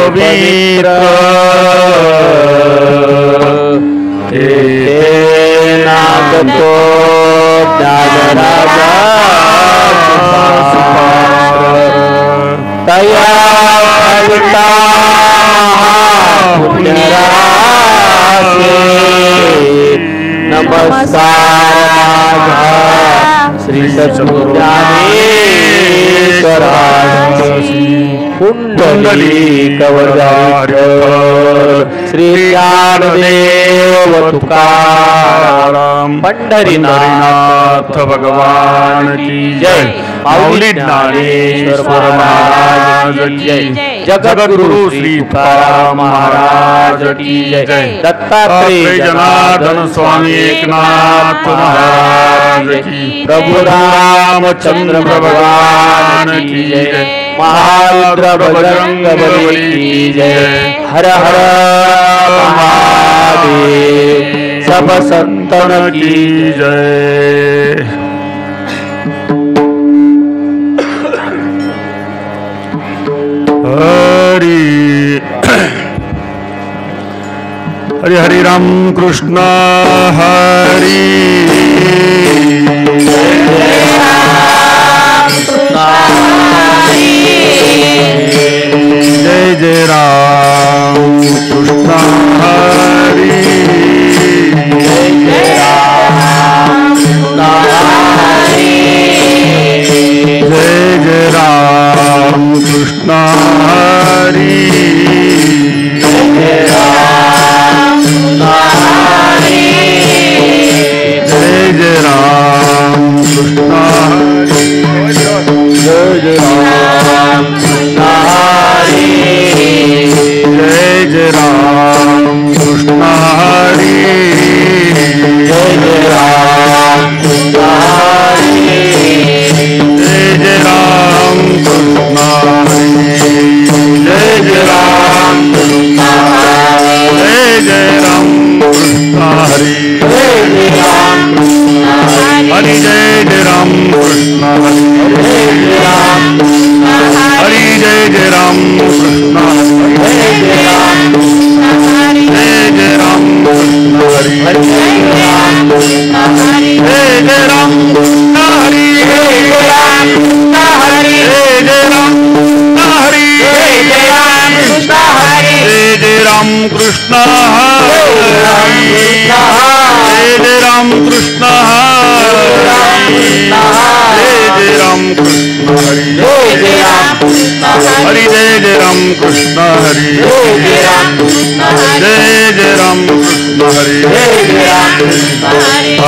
पवित्र ते नागतो ज्ञानराजा तया भविता पुण्यराशे नमस्कार श्री सद्गुरुज्ञानेश्वराय कुंडलीकवरदार श्री ज्ञानदेव तुकाराम पंढरीनाथ भगवान की जय। माऊली ज्ञानेश्वर महाराज की जय। जगद्गुरु श्री तुकाराम महाराज की जय। दत्तात्रेय जनार्दन स्वामी एकनाथ महाराज की। प्रभु रामचंद्र भगवान की जय। महारुद्र बजरंग बली की जय। हर हर महादेव। सब संतन की जय। हरि हरि राम कृष्ण हरि जय जय राम कृष्ण हरि जय जय राम जय जय राम कृष्ण हरि जय जय राम जय जय राम कृष्ण हरि जय जय राम कृष्ण हरि जय जय राम कृष्ण हरि जय जय राम कृष्ण हरि जय जय राम कृष्ण हरि जय जय राम कृष्ण हरि जय राम कृष्ण हरि हरि जय जय राम कृष्ण हरि हरि जय जय राम कृष्ण हरि जय जय राम कृष्ण हरि जय जय राम कृष्ण हरि जय जय राम हरि जय जय राम कृष्ण हरि जय जय राम कृष्ण हरि जय जय राम कृष्ण हरि हरि जय जय राम कृष्ण हरि जय जय राम कृष्ण हरि